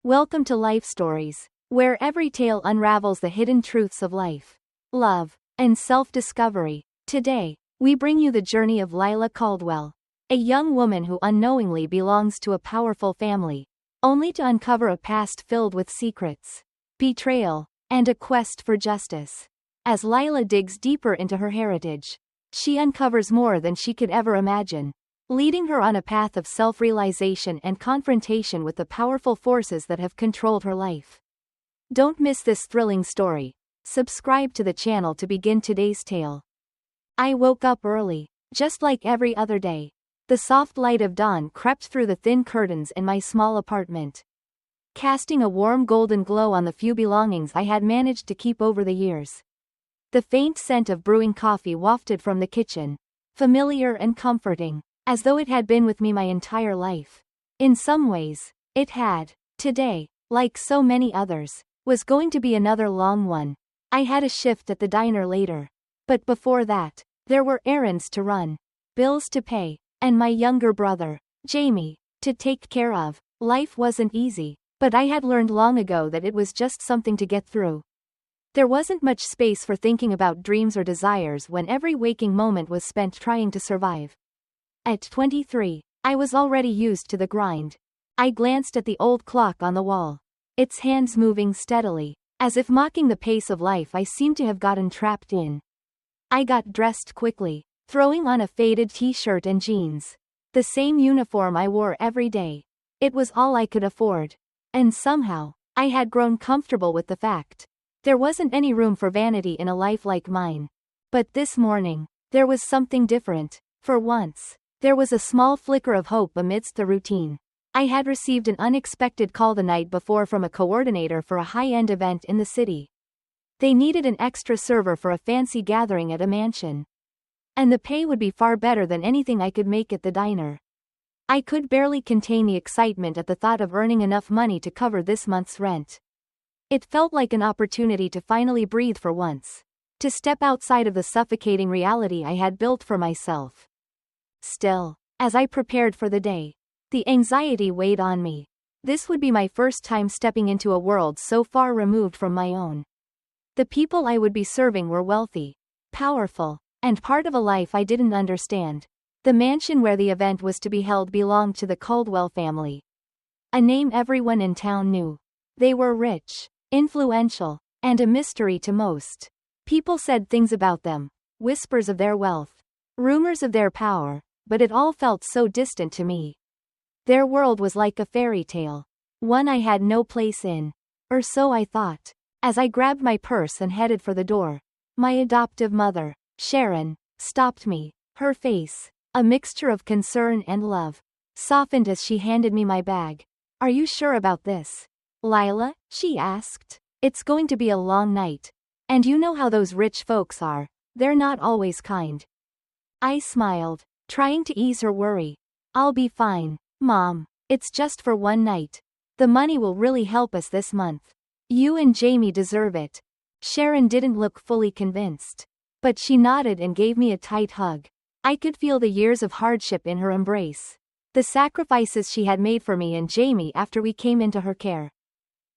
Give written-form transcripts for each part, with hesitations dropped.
Welcome to Life Stories, where every tale unravels the hidden truths of life, love, and self-discovery. Today, we bring you the journey of Lila Caldwell, a young woman who unknowingly belongs to a powerful family, only to uncover a past filled with secrets, betrayal, and a quest for justice. As Lila digs deeper into her heritage, she uncovers more than she could ever imagine, leading her on a path of self-realization and confrontation with the powerful forces that have controlled her life. Don't miss this thrilling story. Subscribe to the channel to begin today's tale. I woke up early, just like every other day. The soft light of dawn crept through the thin curtains in my small apartment, casting a warm golden glow on the few belongings I had managed to keep over the years. The faint scent of brewing coffee wafted from the kitchen, familiar and comforting, as though it had been with me my entire life. In some ways, it had. Today, like so many others, was going to be another long one. I had a shift at the diner later. But before that, there were errands to run, bills to pay, and my younger brother, Jamie, to take care of. Life wasn't easy, but I had learned long ago that it was just something to get through. There wasn't much space for thinking about dreams or desires when every waking moment was spent trying to survive. At 23, I was already used to the grind. I glanced at the old clock on the wall, its hands moving steadily, as if mocking the pace of life I seemed to have gotten trapped in. I got dressed quickly, throwing on a faded t-shirt and jeans, the same uniform I wore every day. It was all I could afford. And somehow, I had grown comfortable with the fact there wasn't any room for vanity in a life like mine. But this morning, there was something different. For once, there was a small flicker of hope amidst the routine. I had received an unexpected call the night before from a coordinator for a high-end event in the city. They needed an extra server for a fancy gathering at a mansion. And the pay would be far better than anything I could make at the diner. I could barely contain the excitement at the thought of earning enough money to cover this month's rent. It felt like an opportunity to finally breathe for once, to step outside of the suffocating reality I had built for myself. Still, as I prepared for the day, the anxiety weighed on me. This would be my first time stepping into a world so far removed from my own. The people I would be serving were wealthy, powerful, and part of a life I didn't understand. The mansion where the event was to be held belonged to the Caldwell family, a name everyone in town knew. They were rich, influential, and a mystery to most. People said things about them, whispers of their wealth, rumors of their power, but it all felt so distant to me. Their world was like a fairy tale, one I had no place in. Or so I thought. As I grabbed my purse and headed for the door, my adoptive mother, Sharon, stopped me. Her face, a mixture of concern and love, softened as she handed me my bag. "Are you sure about this, Lila?" she asked. "It's going to be a long night. And you know how those rich folks are, they're not always kind." I smiled, trying to ease her worry. "I'll be fine, Mom. It's just for one night. The money will really help us this month. You and Jamie deserve it." Sharon didn't look fully convinced, but she nodded and gave me a tight hug. I could feel the years of hardship in her embrace, the sacrifices she had made for me and Jamie after we came into her care.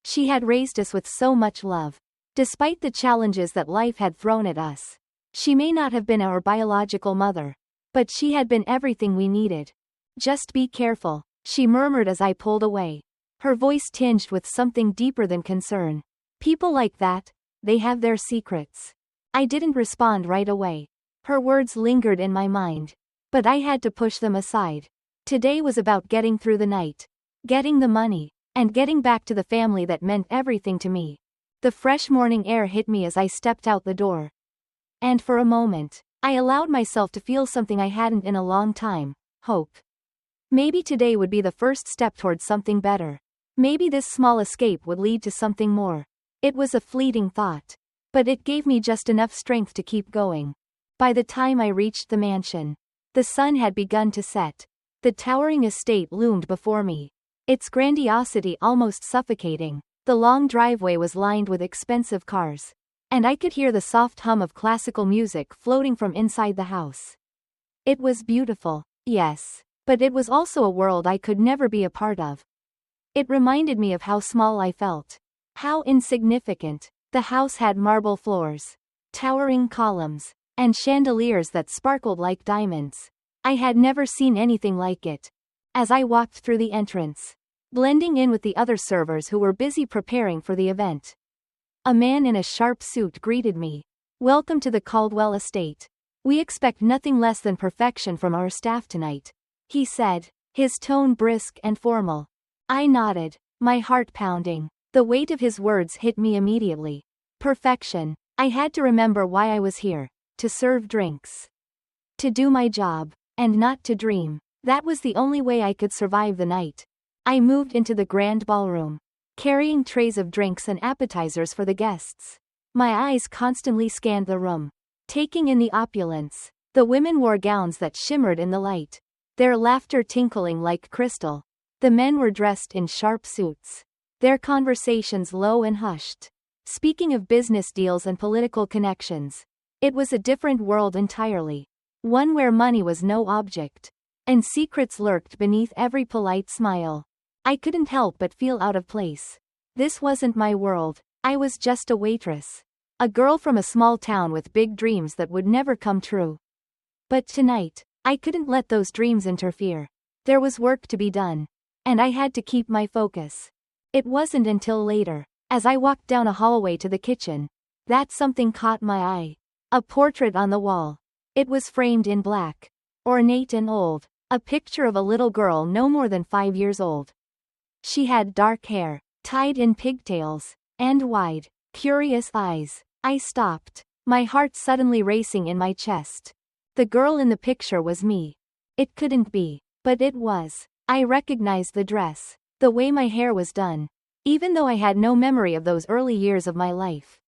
She had raised us with so much love, despite the challenges that life had thrown at us. She may not have been our biological mother, but she had been everything we needed. "Just be careful," she murmured as I pulled away, her voice tinged with something deeper than concern. "People like that, they have their secrets." I didn't respond right away. Her words lingered in my mind, but I had to push them aside. Today was about getting through the night, getting the money, and getting back to the family that meant everything to me. The fresh morning air hit me as I stepped out the door. And for a moment, I allowed myself to feel something I hadn't in a long time: hope. Maybe today would be the first step towards something better. Maybe this small escape would lead to something more. It was a fleeting thought, but it gave me just enough strength to keep going. By the time I reached the mansion, the sun had begun to set. The towering estate loomed before me, its grandiosity almost suffocating. The long driveway was lined with expensive cars, and I could hear the soft hum of classical music floating from inside the house. It was beautiful, yes, but it was also a world I could never be a part of. It reminded me of how small I felt. How insignificant. The house had marble floors, towering columns, and chandeliers that sparkled like diamonds. I had never seen anything like it. As I walked through the entrance, blending in with the other servers who were busy preparing for the event, a man in a sharp suit greeted me. "Welcome to the Caldwell estate. We expect nothing less than perfection from our staff tonight," he said, his tone brisk and formal. I nodded, my heart pounding. The weight of his words hit me immediately. Perfection. I had to remember why I was here: to serve drinks, to do my job, and not to dream. That was the only way I could survive the night. I moved into the grand ballroom, carrying trays of drinks and appetizers for the guests. My eyes constantly scanned the room, taking in the opulence. The women wore gowns that shimmered in the light, their laughter tinkling like crystal. The men were dressed in sharp suits, their conversations low and hushed, speaking of business deals and political connections. It was a different world entirely, one where money was no object, and secrets lurked beneath every polite smile. I couldn't help but feel out of place. This wasn't my world. I was just a waitress, a girl from a small town with big dreams that would never come true. But tonight, I couldn't let those dreams interfere. There was work to be done, and I had to keep my focus. It wasn't until later, as I walked down a hallway to the kitchen, that something caught my eye. A portrait on the wall. It was framed in black, ornate and old, a picture of a little girl no more than 5 years old. She had dark hair, tied in pigtails, and wide, curious eyes. I stopped, my heart suddenly racing in my chest. The girl in the picture was me. It couldn't be, but it was. I recognized the dress, the way my hair was done, even though I had no memory of those early years of my life.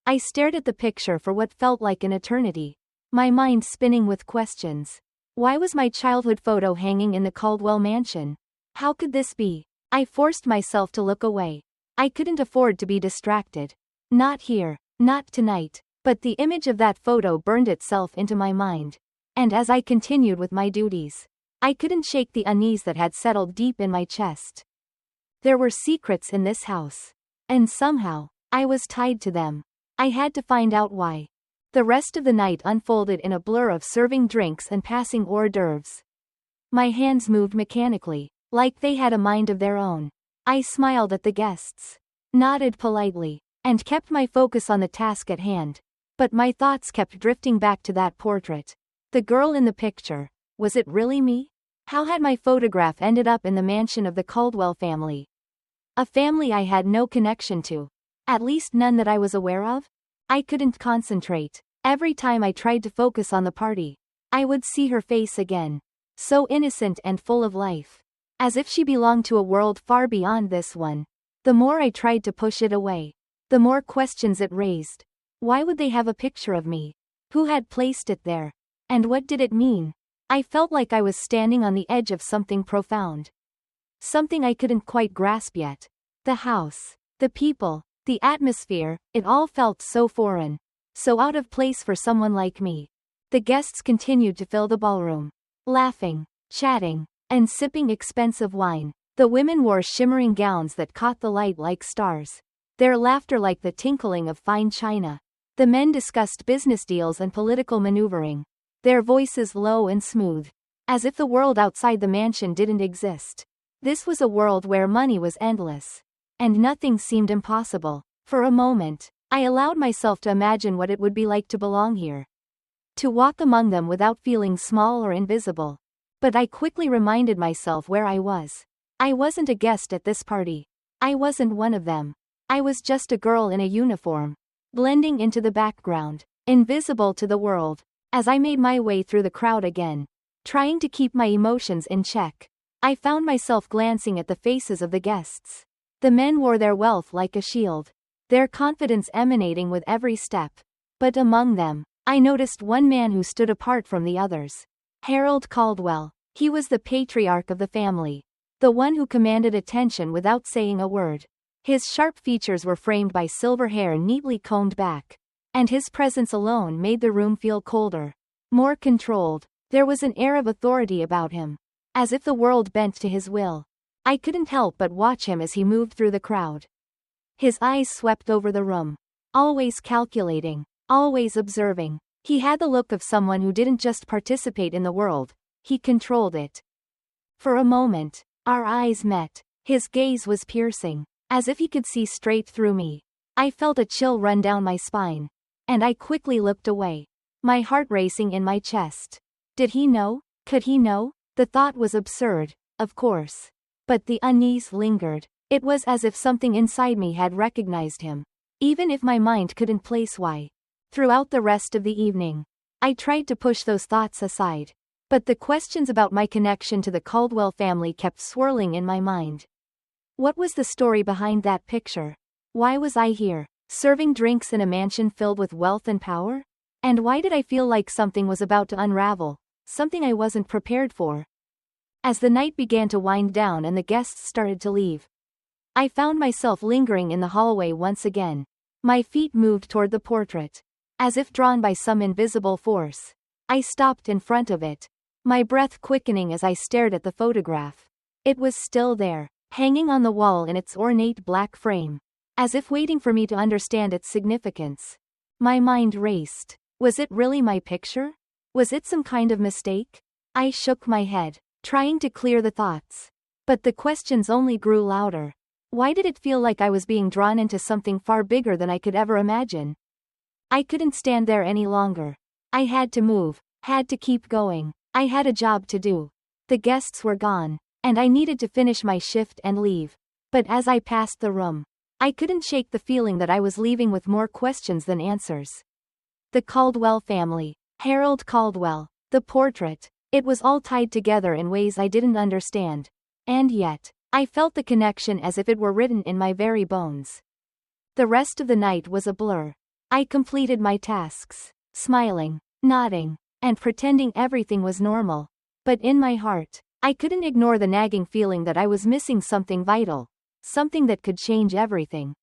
I stared at the picture for what felt like an eternity, my mind spinning with questions. Why was my childhood photo hanging in the Caldwell mansion? How could this be? I forced myself to look away. I couldn't afford to be distracted. Not here, not tonight. But the image of that photo burned itself into my mind. And as I continued with my duties, I couldn't shake the unease that had settled deep in my chest. There were secrets in this house, and somehow, I was tied to them. I had to find out why. The rest of the night unfolded in a blur of serving drinks and passing hors d'oeuvres. My hands moved mechanically, like they had a mind of their own. I smiled at the guests, nodded politely, and kept my focus on the task at hand. But my thoughts kept drifting back to that portrait. The girl in the picture. Was it really me? How had my photograph ended up in the mansion of the Caldwell family? A family I had no connection to. At least none that I was aware of. I couldn't concentrate. Every time I tried to focus on the party, I would see her face again. So innocent and full of life. As if she belonged to a world far beyond this one. The more I tried to push it away, the more questions it raised. Why would they have a picture of me? Who had placed it there? And what did it mean? I felt like I was standing on the edge of something profound. Something I couldn't quite grasp yet. The house, the people, the atmosphere, it all felt so foreign, so out of place for someone like me. The guests continued to fill the ballroom, laughing, chatting, and sipping expensive wine. The women wore shimmering gowns that caught the light like stars, their laughter like the tinkling of fine china. The men discussed business deals and political maneuvering, their voices low and smooth, as if the world outside the mansion didn't exist. This was a world where money was endless, and nothing seemed impossible. For a moment, I allowed myself to imagine what it would be like to belong here, to walk among them without feeling small or invisible. But I quickly reminded myself where I was. I wasn't a guest at this party. I wasn't one of them. I was just a girl in a uniform, blending into the background, invisible to the world. As I made my way through the crowd again, trying to keep my emotions in check, I found myself glancing at the faces of the guests. The men wore their wealth like a shield, their confidence emanating with every step. But among them, I noticed one man who stood apart from the others. Harold Caldwell. He was the patriarch of the family, the one who commanded attention without saying a word. His sharp features were framed by silver hair neatly combed back, and his presence alone made the room feel colder, more controlled. There was an air of authority about him, as if the world bent to his will. I couldn't help but watch him as he moved through the crowd. His eyes swept over the room. Always calculating, always observing. He had the look of someone who didn't just participate in the world, he controlled it. For a moment, our eyes met. His gaze was piercing, as if he could see straight through me. I felt a chill run down my spine, and I quickly looked away, my heart racing in my chest. Did he know? Could he know? The thought was absurd, of course. But the unease lingered. It was as if something inside me had recognized him, even if my mind couldn't place why. Throughout the rest of the evening, I tried to push those thoughts aside, but the questions about my connection to the Caldwell family kept swirling in my mind. What was the story behind that picture? Why was I here, serving drinks in a mansion filled with wealth and power? And why did I feel like something was about to unravel, something I wasn't prepared for? As the night began to wind down and the guests started to leave, I found myself lingering in the hallway once again. My feet moved toward the portrait, as if drawn by some invisible force. I stopped in front of it, my breath quickening as I stared at the photograph. It was still there, hanging on the wall in its ornate black frame, as if waiting for me to understand its significance. My mind raced. Was it really my picture? Was it some kind of mistake? I shook my head, trying to clear the thoughts. But the questions only grew louder. Why did it feel like I was being drawn into something far bigger than I could ever imagine? I couldn't stand there any longer. I had to move, had to keep going. I had a job to do. The guests were gone, and I needed to finish my shift and leave. But as I passed the room, I couldn't shake the feeling that I was leaving with more questions than answers. The Caldwell family, Harold Caldwell, the portrait, it was all tied together in ways I didn't understand. And yet, I felt the connection as if it were written in my very bones. The rest of the night was a blur. I completed my tasks, smiling, nodding, and pretending everything was normal. But in my heart, I couldn't ignore the nagging feeling that I was missing something vital, something that could change everything.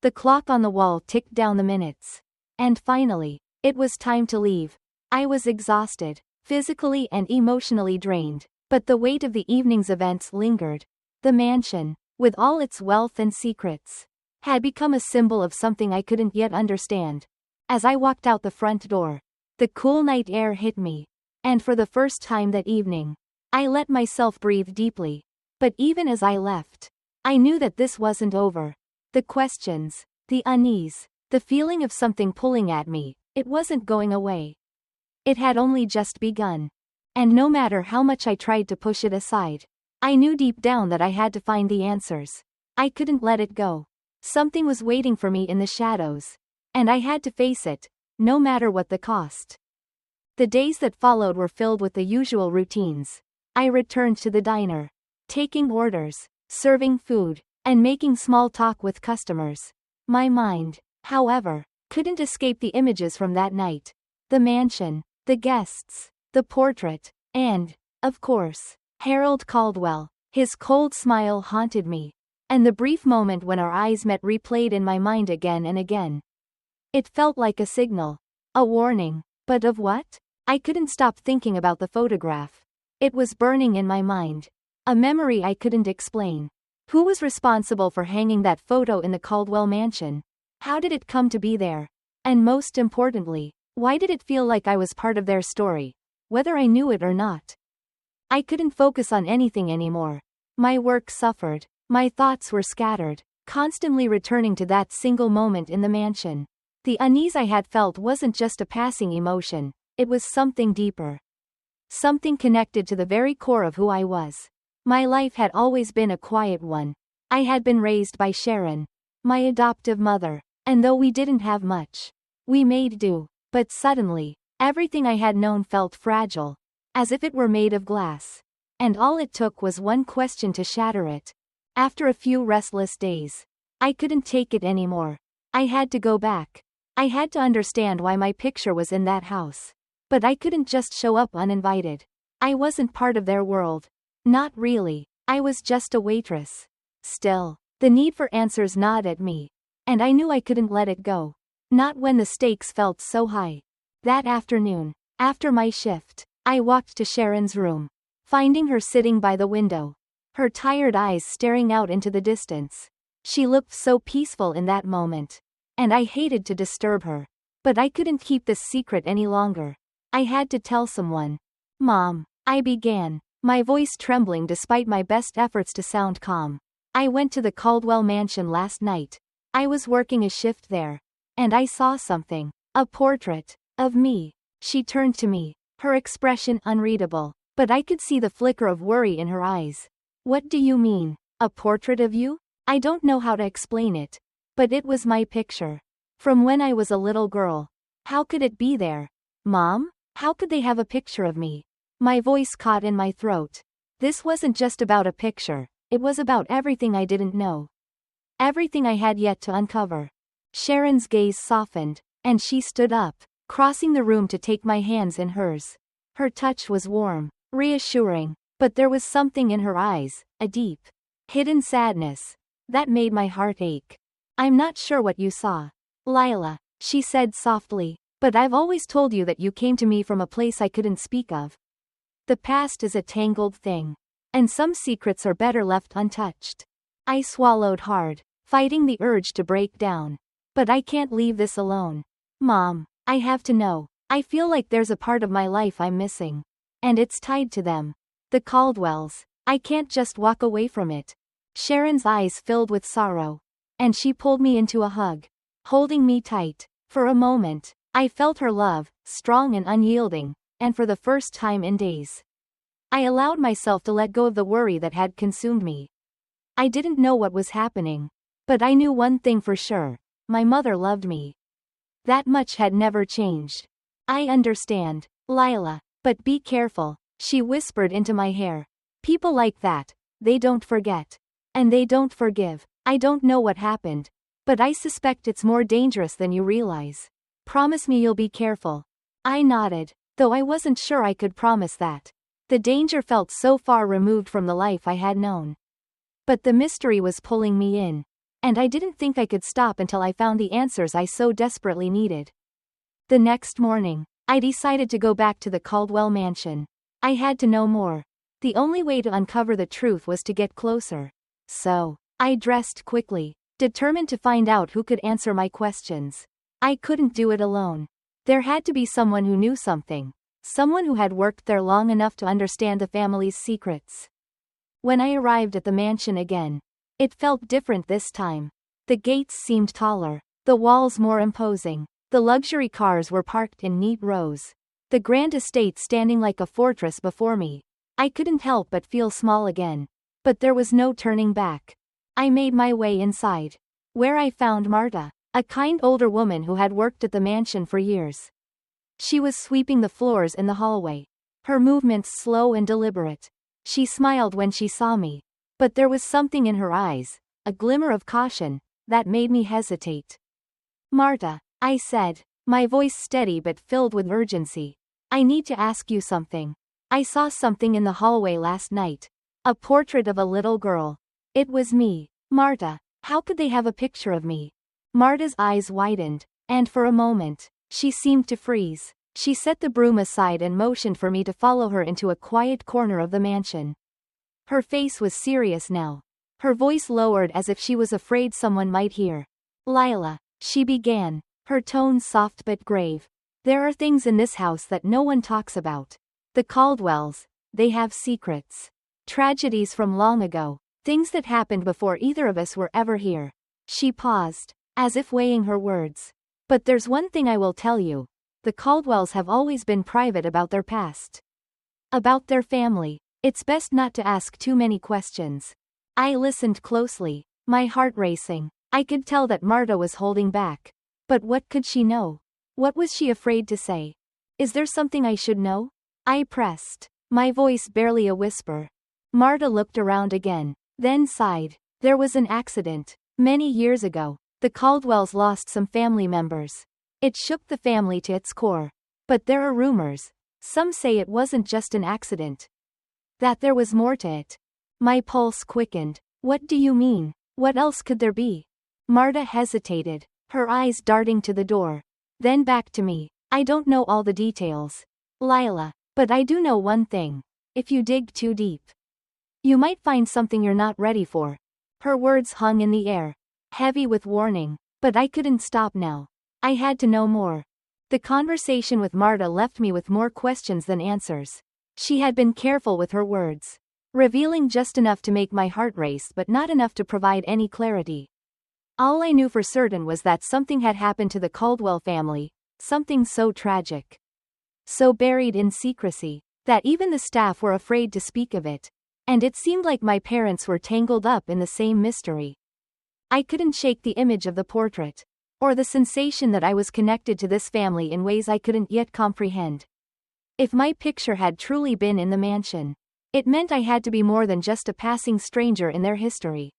The clock on the wall ticked down the minutes. And finally, it was time to leave. I was exhausted, physically and emotionally drained, but the weight of the evening's events lingered. The mansion, with all its wealth and secrets, had become a symbol of something I couldn't yet understand. As I walked out the front door, the cool night air hit me, and for the first time that evening, I let myself breathe deeply. But even as I left, I knew that this wasn't over. The questions, the unease, the feeling of something pulling at me, it wasn't going away. It had only just begun. And no matter how much I tried to push it aside, I knew deep down that I had to find the answers. I couldn't let it go. Something was waiting for me in the shadows, and I had to face it, no matter what the cost. The days that followed were filled with the usual routines. I returned to the diner, taking orders, serving food, and making small talk with customers. My mind, however, couldn't escape the images from that night. The mansion, the guests, the portrait, and, of course, Harold Caldwell. His cold smile haunted me, and the brief moment when our eyes met replayed in my mind again and again. It felt like a signal, a warning, but of what? I couldn't stop thinking about the photograph. It was burning in my mind, a memory I couldn't explain. Who was responsible for hanging that photo in the Caldwell mansion? How did it come to be there? And most importantly, why did it feel like I was part of their story, whether I knew it or not? I couldn't focus on anything anymore. My work suffered. My thoughts were scattered, constantly returning to that single moment in the mansion. The unease I had felt wasn't just a passing emotion, it was something deeper. Something connected to the very core of who I was. My life had always been a quiet one. I had been raised by Sharon, my adoptive mother, and though we didn't have much, we made do. But suddenly, everything I had known felt fragile, as if it were made of glass. And all it took was one question to shatter it. After a few restless days, I couldn't take it anymore. I had to go back. I had to understand why my picture was in that house. But I couldn't just show up uninvited. I wasn't part of their world. Not really. I was just a waitress. Still, the need for answers gnawed at me, and I knew I couldn't let it go. Not when the stakes felt so high. That afternoon, after my shift, I walked to Sharon's room, finding her sitting by the window, her tired eyes staring out into the distance. She looked so peaceful in that moment. And I hated to disturb her. But I couldn't keep this secret any longer. I had to tell someone. Mom, I began, my voice trembling despite my best efforts to sound calm. I went to the Caldwell mansion last night. I was working a shift there. And I saw something. A portrait. Of me. She turned to me, her expression unreadable. But I could see the flicker of worry in her eyes. What do you mean? A portrait of you? I don't know how to explain it. But it was my picture. From when I was a little girl. How could it be there? Mom? How could they have a picture of me? My voice caught in my throat. This wasn't just about a picture. It was about everything I didn't know. Everything I had yet to uncover. Sharon's gaze softened, and she stood up, crossing the room to take my hands in hers. Her touch was warm, reassuring, but there was something in her eyes, a deep, hidden sadness, that made my heart ache. I'm not sure what you saw, Lila, she said softly, but I've always told you that you came to me from a place I couldn't speak of. The past is a tangled thing. And some secrets are better left untouched. I swallowed hard, fighting the urge to break down. But I can't leave this alone. Mom, I have to know. I feel like there's a part of my life I'm missing. And it's tied to them. The Caldwells. I can't just walk away from it. Sharon's eyes filled with sorrow. And she pulled me into a hug, holding me tight. For a moment, I felt her love, strong and unyielding, and for the first time in days. I allowed myself to let go of the worry that had consumed me. I didn't know what was happening. But I knew one thing for sure. My mother loved me. That much had never changed. I understand, Lila, but be careful, she whispered into my hair. People like that, they don't forget. And they don't forgive. I don't know what happened. But I suspect it's more dangerous than you realize. Promise me you'll be careful. I nodded, though I wasn't sure I could promise that. The danger felt so far removed from the life I had known. But the mystery was pulling me in. And I didn't think I could stop until I found the answers I so desperately needed. The next morning, I decided to go back to the Caldwell mansion. I had to know more. The only way to uncover the truth was to get closer. So, I dressed quickly, determined to find out who could answer my questions. I couldn't do it alone. There had to be someone who knew something. Someone who had worked there long enough to understand the family's secrets. When I arrived at the mansion again, it felt different this time. The gates seemed taller, the walls more imposing, the luxury cars were parked in neat rows, the grand estate standing like a fortress before me. I couldn't help but feel small again. But there was no turning back. I made my way inside, where I found Marta, a kind older woman who had worked at the mansion for years. She was sweeping the floors in the hallway, her movements slow and deliberate. She smiled when she saw me, but there was something in her eyes, a glimmer of caution, that made me hesitate. Marta, I said, my voice steady but filled with urgency. I need to ask you something. I saw something in the hallway last night. A portrait of a little girl. It was me. Marta, how could they have a picture of me? Marta's eyes widened, and for a moment, she seemed to freeze. She set the broom aside and motioned for me to follow her into a quiet corner of the mansion. Her face was serious now. Her voice lowered as if she was afraid someone might hear. Lila, she began, her tone soft but grave. There are things in this house that no one talks about. The Caldwells, they have secrets. Tragedies from long ago. Things that happened before either of us were ever here. She paused, as if weighing her words. But there's one thing I will tell you. The Caldwells have always been private about their past. About their family. It's best not to ask too many questions. I listened closely, my heart racing. I could tell that Marta was holding back. But what could she know? What was she afraid to say? Is there something I should know? I pressed, my voice barely a whisper. Marta looked around again, then sighed. There was an accident. Many years ago, the Caldwells lost some family members. It shook the family to its core. But there are rumors. Some say it wasn't just an accident. That there was more to it. My pulse quickened. What do you mean? What else could there be? Marta hesitated, her eyes darting to the door. Then back to me. I don't know all the details, Lila, but I do know one thing. If you dig too deep, You might find something you're not ready for. Her words hung in the air, heavy with warning, but I couldn't stop now. I had to know more. The conversation with Marta left me with more questions than answers. She had been careful with her words, revealing just enough to make my heart race but not enough to provide any clarity. All I knew for certain was that something had happened to the Caldwell family, something so tragic, so buried in secrecy, that even the staff were afraid to speak of it, and it seemed like my parents were tangled up in the same mystery. I couldn't shake the image of the portrait, or the sensation that I was connected to this family in ways I couldn't yet comprehend. If my picture had truly been in the mansion, it meant I had to be more than just a passing stranger in their history.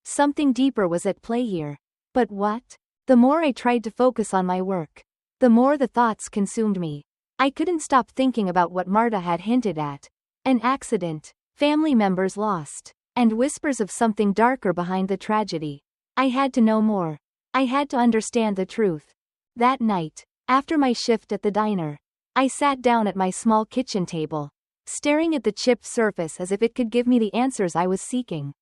Something deeper was at play here. But what? The more I tried to focus on my work, the more the thoughts consumed me. I couldn't stop thinking about what Marta had hinted at. An accident, family members lost, and whispers of something darker behind the tragedy. I had to know more. I had to understand the truth. That night, after my shift at the diner, I sat down at my small kitchen table, staring at the chipped surface as if it could give me the answers I was seeking.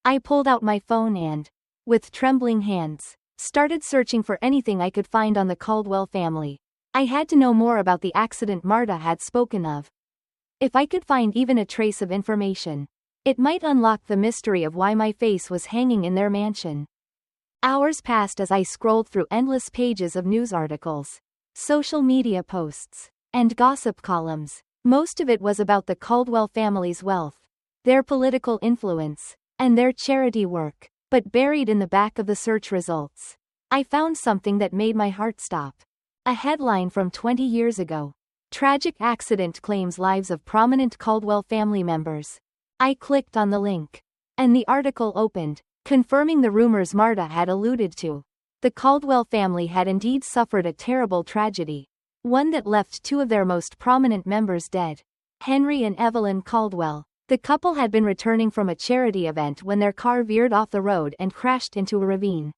I pulled out my phone and, with trembling hands, started searching for anything I could find on the Caldwell family. I had to know more about the accident Marta had spoken of. If I could find even a trace of information, it might unlock the mystery of why my face was hanging in their mansion. Hours passed as I scrolled through endless pages of news articles, social media posts, and gossip columns. Most of it was about the Caldwell family's wealth, their political influence, and their charity work. But buried in the back of the search results, I found something that made my heart stop. A headline from 20 years ago. Tragic accident claims lives of prominent Caldwell family members. I clicked on the link, and the article opened, confirming the rumors Marta had alluded to. The Caldwell family had indeed suffered a terrible tragedy, one that left two of their most prominent members dead. Henry and Evelyn Caldwell. The couple had been returning from a charity event when their car veered off the road and crashed into a ravine.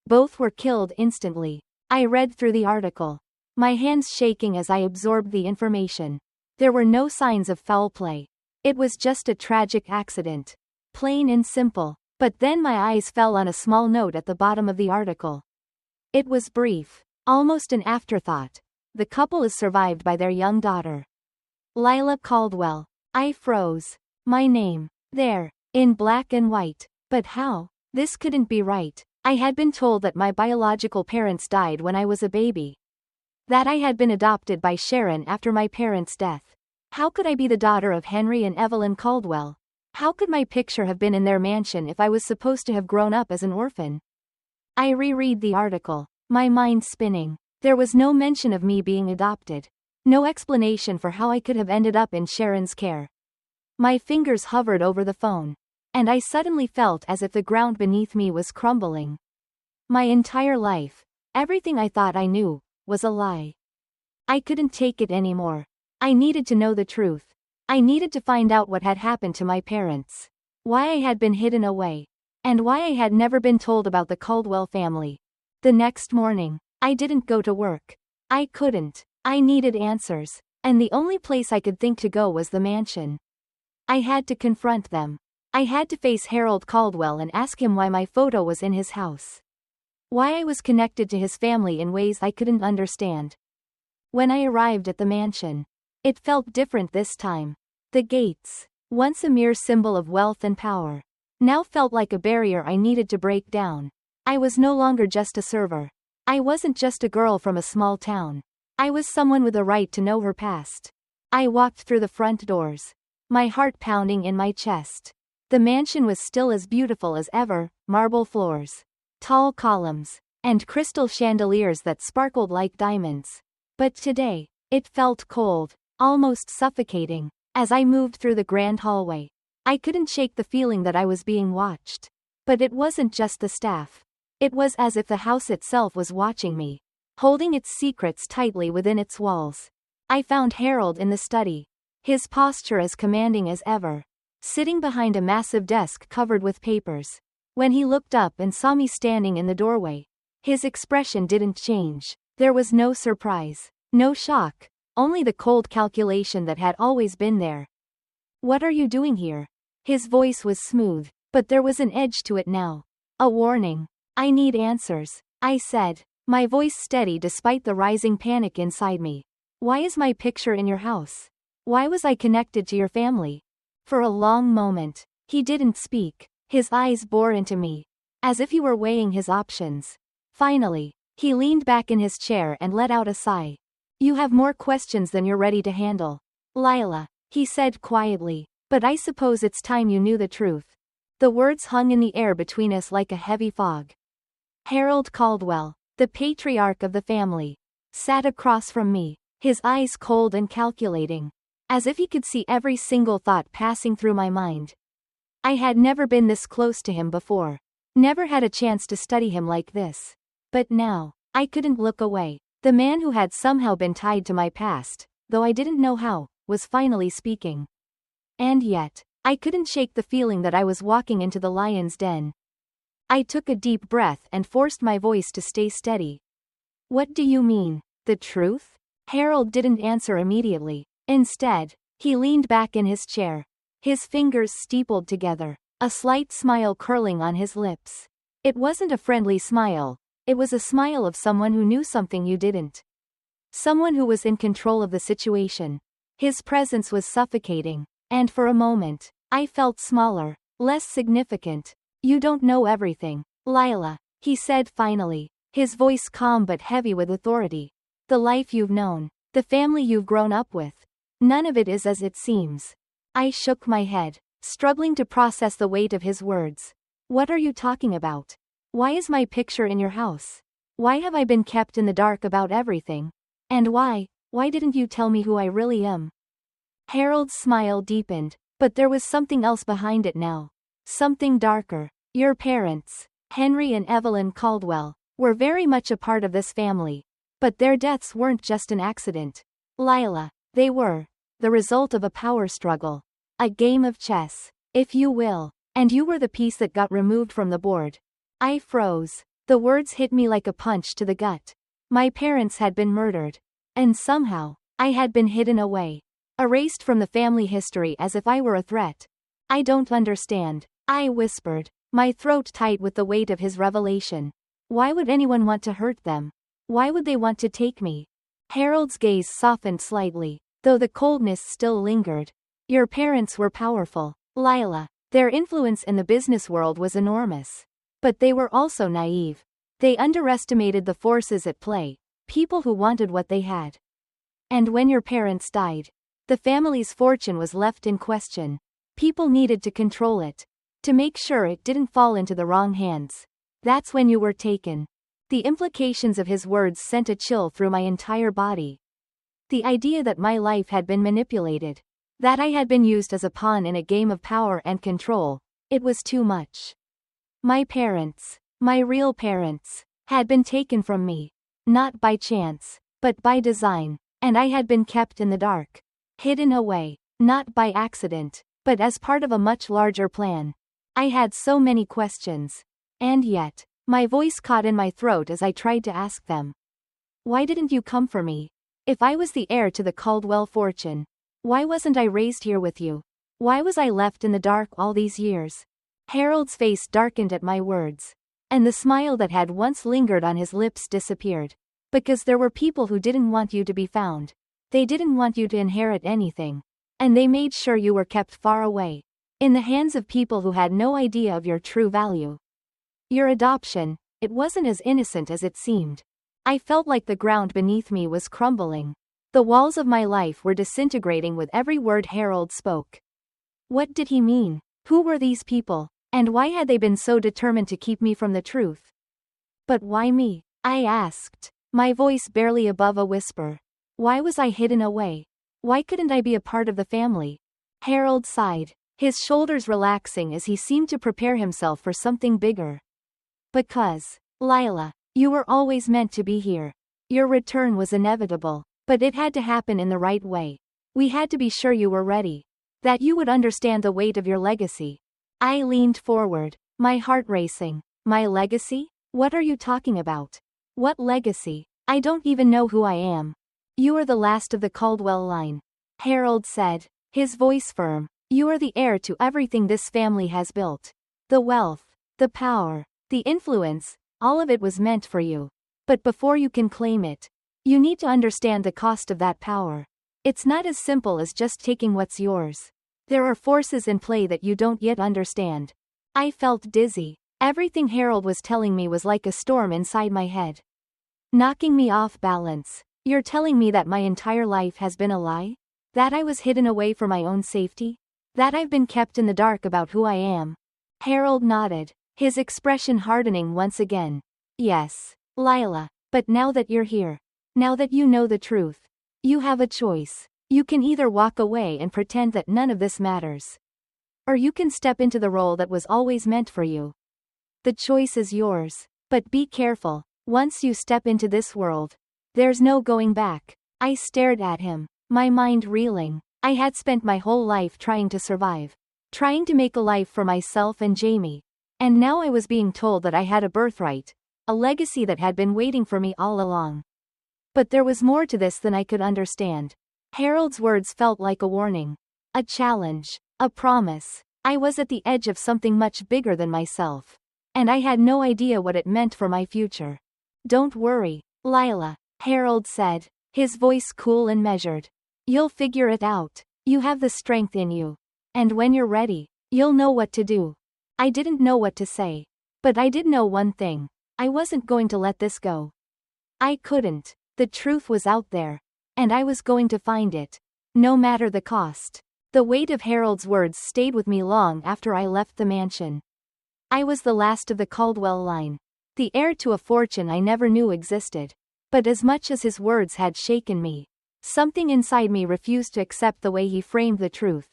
Both were killed instantly. I read through the article, my hands shaking as I absorbed the information. There were no signs of foul play. It was just a tragic accident. Plain and simple. But then my eyes fell on a small note at the bottom of the article. It was brief, almost an afterthought. The couple is survived by their young daughter, Lila Caldwell. I froze. My name, there, in black and white. But how? This couldn't be right. I had been told that my biological parents died when I was a baby. That I had been adopted by Sharon after my parents' death. How could I be the daughter of Henry and Evelyn Caldwell? How could my picture have been in their mansion if I was supposed to have grown up as an orphan? I reread the article, my mind spinning. There was no mention of me being adopted. No explanation for how I could have ended up in Sharon's care. My fingers hovered over the phone, and I suddenly felt as if the ground beneath me was crumbling. My entire life, everything I thought I knew, was a lie. I couldn't take it anymore. I needed to know the truth. I needed to find out what had happened to my parents, why I had been hidden away, and why I had never been told about the Caldwell family. The next morning, I didn't go to work. I couldn't. I needed answers, and the only place I could think to go was the mansion. I had to confront them. I had to face Harold Caldwell and ask him why my photo was in his house. Why I was connected to his family in ways I couldn't understand. When I arrived at the mansion, it felt different this time. The gates, once a mere symbol of wealth and power, now felt like a barrier I needed to break down. I was no longer just a server. I wasn't just a girl from a small town. I was someone with a right to know her past. I walked through the front doors, my heart pounding in my chest. The mansion was still as beautiful as ever, marble floors, tall columns, and crystal chandeliers that sparkled like diamonds. But today, it felt cold, almost suffocating. As I moved through the grand hallway, I couldn't shake the feeling that I was being watched. But it wasn't just the staff. It was as if the house itself was watching me, holding its secrets tightly within its walls. I found Harold in the study, his posture as commanding as ever, sitting behind a massive desk covered with papers. When he looked up and saw me standing in the doorway, his expression didn't change. There was no surprise, no shock, only the cold calculation that had always been there. "What are you doing here?" His voice was smooth, but there was an edge to it now. A warning. I need answers, I said, my voice steady despite the rising panic inside me. Why is my picture in your house? Why was I connected to your family? For a long moment, he didn't speak. His eyes bore into me, as if he were weighing his options. Finally, he leaned back in his chair and let out a sigh. You have more questions than you're ready to handle, Lila, he said quietly, but I suppose it's time you knew the truth. The words hung in the air between us like a heavy fog. Harold Caldwell, the patriarch of the family, sat across from me, his eyes cold and calculating, as if he could see every single thought passing through my mind. I had never been this close to him before, never had a chance to study him like this. But now, I couldn't look away. The man who had somehow been tied to my past, though I didn't know how, was finally speaking. And yet, I couldn't shake the feeling that I was walking into the lion's den. I took a deep breath and forced my voice to stay steady. What do you mean, the truth? Harold didn't answer immediately. Instead, he leaned back in his chair, his fingers steepled together, a slight smile curling on his lips. It wasn't a friendly smile, it was a smile of someone who knew something you didn't. Someone who was in control of the situation. His presence was suffocating, and for a moment, I felt smaller, less significant. You don't know everything, Lila, he said finally, his voice calm but heavy with authority. The life you've known, the family you've grown up with, none of it is as it seems. I shook my head, struggling to process the weight of his words. What are you talking about? Why is my picture in your house? Why have I been kept in the dark about everything? And why didn't you tell me who I really am? Harold's smile deepened, but there was something else behind it now. Something darker. Your parents, Henry and Evelyn Caldwell, were very much a part of this family. But their deaths weren't just an accident, Lila, they were the result of a power struggle. A game of chess, if you will, and you were the piece that got removed from the board. I froze. The words hit me like a punch to the gut. My parents had been murdered. And somehow, I had been hidden away. Erased from the family history as if I were a threat. I don't understand, I whispered, my throat tight with the weight of his revelation. Why would anyone want to hurt them? Why would they want to take me? Harold's gaze softened slightly, though the coldness still lingered. Your parents were powerful, Lila. Their influence in the business world was enormous. But they were also naive. They underestimated the forces at play, people who wanted what they had. And when your parents died, the family's fortune was left in question. People needed to control it, to make sure it didn't fall into the wrong hands. That's when you were taken. The implications of his words sent a chill through my entire body. The idea that my life had been manipulated, that I had been used as a pawn in a game of power and control, it was too much. My parents, my real parents, had been taken from me. Not by chance, but by design, and I had been kept in the dark. Hidden away, not by accident, but as part of a much larger plan. I had so many questions. And yet, my voice caught in my throat as I tried to ask them. Why didn't you come for me? If I was the heir to the Caldwell fortune, why wasn't I raised here with you? Why was I left in the dark all these years? Harold's face darkened at my words, and the smile that had once lingered on his lips disappeared. Because there were people who didn't want you to be found. They didn't want you to inherit anything. And they made sure you were kept far away, in the hands of people who had no idea of your true value. Your adoption, it wasn't as innocent as it seemed. I felt like the ground beneath me was crumbling. The walls of my life were disintegrating with every word Harold spoke. What did he mean? Who were these people? And why had they been so determined to keep me from the truth? But why me? I asked, my voice barely above a whisper. Why was I hidden away? Why couldn't I be a part of the family? Harold sighed, his shoulders relaxing as he seemed to prepare himself for something bigger. Because, Lila, you were always meant to be here. Your return was inevitable, but it had to happen in the right way. We had to be sure you were ready. That you would understand the weight of your legacy. I leaned forward, my heart racing. My legacy? What are you talking about? What legacy? I don't even know who I am. You are the last of the Caldwell line, Harold said, his voice firm, You are the heir to everything this family has built. The wealth, the power, the influence, all of it was meant for you. But before you can claim it, you need to understand the cost of that power. It's not as simple as just taking what's yours. There are forces in play that you don't yet understand. I felt dizzy. Everything Harold was telling me was like a storm inside my head, knocking me off balance. You're telling me that my entire life has been a lie? That I was hidden away for my own safety? That I've been kept in the dark about who I am? Harold nodded, his expression hardening once again. Yes, Lila, but now that you're here, now that you know the truth, you have a choice. You can either walk away and pretend that none of this matters, or you can step into the role that was always meant for you. The choice is yours. But be careful. Once you step into this world, there's no going back. I stared at him, my mind reeling. I had spent my whole life trying to survive, trying to make a life for myself and Jamie. And now I was being told that I had a birthright, a legacy that had been waiting for me all along. But there was more to this than I could understand. Harold's words felt like a warning, a challenge, a promise. I was at the edge of something much bigger than myself, and I had no idea what it meant for my future. Don't worry, Lila, Harold said, his voice cool and measured. You'll figure it out. You have the strength in you. And when you're ready, you'll know what to do. I didn't know what to say. But I did know one thing. I wasn't going to let this go. I couldn't. The truth was out there. And I was going to find it. No matter the cost. The weight of Harold's words stayed with me long after I left the mansion. I was the last of the Caldwell line, the heir to a fortune I never knew existed. But as much as his words had shaken me, something inside me refused to accept the way he framed the truth.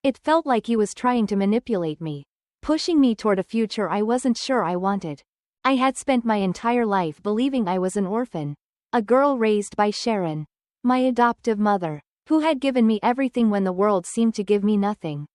It felt like he was trying to manipulate me, pushing me toward a future I wasn't sure I wanted. I had spent my entire life believing I was an orphan, a girl raised by Sharon, my adoptive mother, who had given me everything when the world seemed to give me nothing.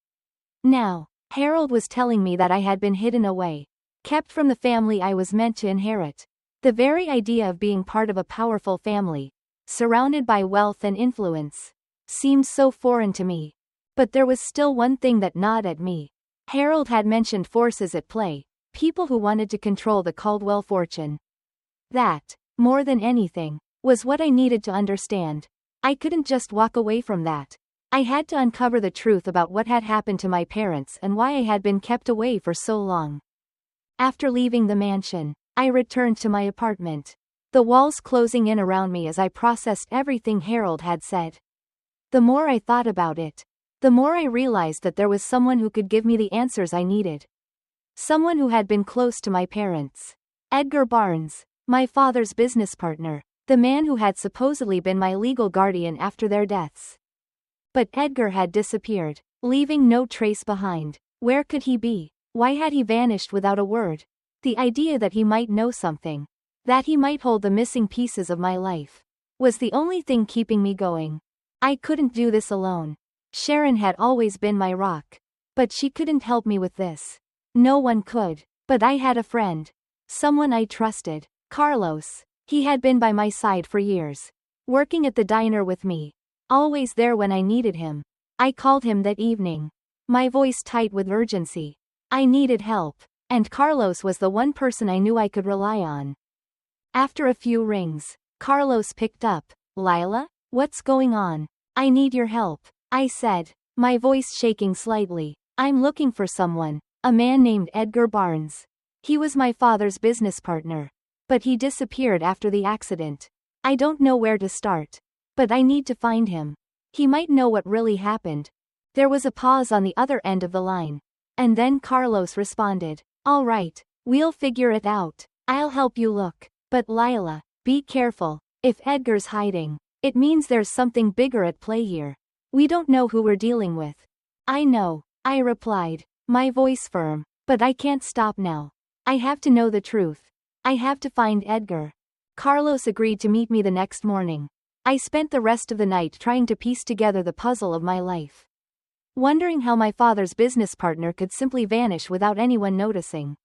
Now, Harold was telling me that I had been hidden away, kept from the family I was meant to inherit. The very idea of being part of a powerful family, surrounded by wealth and influence, seemed so foreign to me. But there was still one thing that gnawed at me. Harold had mentioned forces at play, people who wanted to control the Caldwell fortune. That, more than anything, was what I needed to understand. I couldn't just walk away from that. I had to uncover the truth about what had happened to my parents and why I had been kept away for so long. After leaving the mansion, I returned to my apartment, the walls closing in around me as I processed everything Harold had said. The more I thought about it, the more I realized that there was someone who could give me the answers I needed. Someone who had been close to my parents. Edgar Barnes, my father's business partner, the man who had supposedly been my legal guardian after their deaths. But Edgar had disappeared, leaving no trace behind. Where could he be? Why had he vanished without a word? The idea that he might know something, that he might hold the missing pieces of my life, was the only thing keeping me going. I couldn't do this alone. Sharon had always been my rock. But she couldn't help me with this. No one could. But I had a friend. Someone I trusted. Carlos. He had been by my side for years, working at the diner with me, always there when I needed him. I called him that evening, my voice tight with urgency. I needed help, and Carlos was the one person I knew I could rely on. After a few rings, Carlos picked up. Lila, what's going on? I need your help, I said, my voice shaking slightly. I'm looking for someone, a man named Edgar Barnes. He was my father's business partner. But he disappeared after the accident. I don't know where to start. But I need to find him. He might know what really happened. There was a pause on the other end of the line. And then Carlos responded. All right, we'll figure it out. I'll help you look. But Lila, be careful. If Edgar's hiding, it means there's something bigger at play here. We don't know who we're dealing with. I know, I replied, my voice firm. But I can't stop now. I have to know the truth. I have to find Edgar. Carlos agreed to meet me the next morning. I spent the rest of the night trying to piece together the puzzle of my life, wondering how my father's business partner could simply vanish without anyone noticing.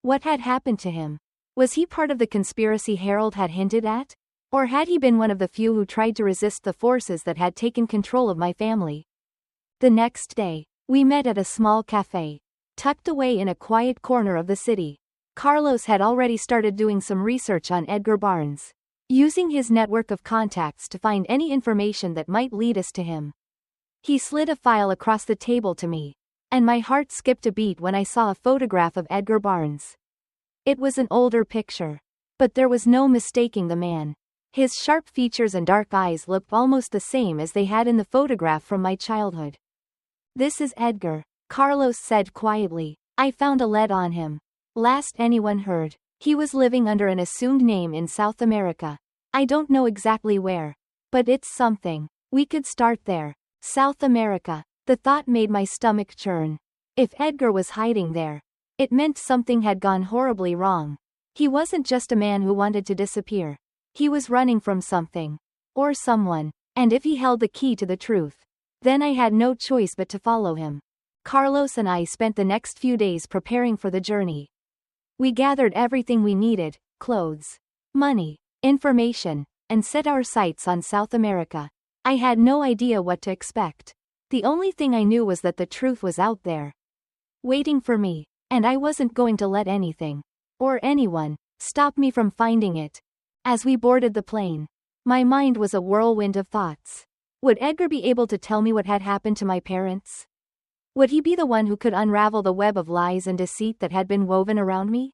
What had happened to him? Was he part of the conspiracy Harold had hinted at? Or had he been one of the few who tried to resist the forces that had taken control of my family? The next day, we met at a small cafe, tucked away in a quiet corner of the city. Carlos had already started doing some research on Edgar Barnes, using his network of contacts to find any information that might lead us to him. He slid a file across the table to me, and my heart skipped a beat when I saw a photograph of Edgar Barnes. It was an older picture, but there was no mistaking the man. His sharp features and dark eyes looked almost the same as they had in the photograph from my childhood. "This is Edgar," Carlos said quietly. "I found a lead on him. Last anyone heard, he was living under an assumed name in South America. I don't know exactly where, but it's something. We could start there. South America." The thought made my stomach churn. If Edgar was hiding there, it meant something had gone horribly wrong. He wasn't just a man who wanted to disappear. He was running from something. Or someone. And if he held the key to the truth, then I had no choice but to follow him. Carlos and I spent the next few days preparing for the journey. We gathered everything we needed: clothes, money, information, and set our sights on South America. I had no idea what to expect. The only thing I knew was that the truth was out there, waiting for me, and I wasn't going to let anything, or anyone, stop me from finding it. As we boarded the plane, my mind was a whirlwind of thoughts. Would Edgar be able to tell me what had happened to my parents? Would he be the one who could unravel the web of lies and deceit that had been woven around me?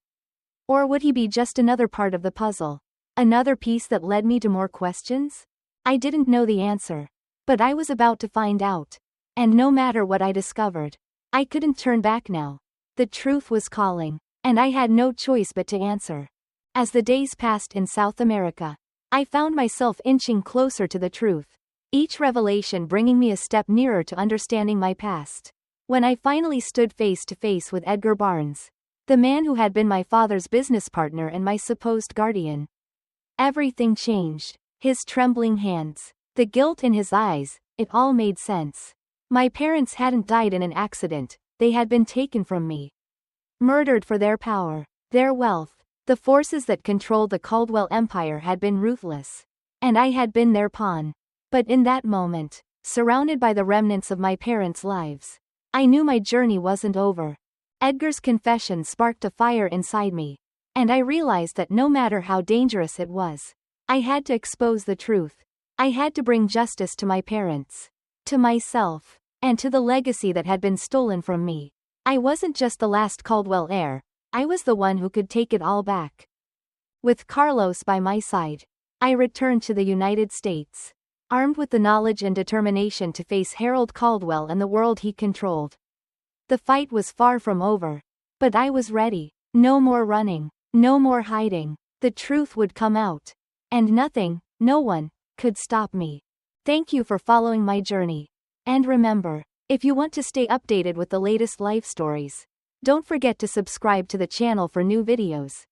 Or would he be just another part of the puzzle? Another piece that led me to more questions? I didn't know the answer, but I was about to find out. And no matter what I discovered, I couldn't turn back now. The truth was calling, and I had no choice but to answer. As the days passed in South America, I found myself inching closer to the truth, each revelation bringing me a step nearer to understanding my past. When I finally stood face to face with Edgar Barnes, the man who had been my father's business partner and my supposed guardian, everything changed. His trembling hands, the guilt in his eyes, it all made sense. My parents hadn't died in an accident, they had been taken from me. Murdered for their power, their wealth. The forces that controlled the Caldwell Empire had been ruthless, and I had been their pawn. But in that moment, surrounded by the remnants of my parents' lives, I knew my journey wasn't over. Edgar's confession sparked a fire inside me, and I realized that no matter how dangerous it was, I had to expose the truth. I had to bring justice to my parents, to myself, and to the legacy that had been stolen from me. I wasn't just the last Caldwell heir, I was the one who could take it all back. With Carlos by my side, I returned to the United States, armed with the knowledge and determination to face Harold Caldwell and the world he controlled. The fight was far from over, but I was ready. No more running, no more hiding. The truth would come out, and nothing, no one, could stop me. Thank you for following my journey. And remember, if you want to stay updated with the latest life stories, don't forget to subscribe to the channel for new videos.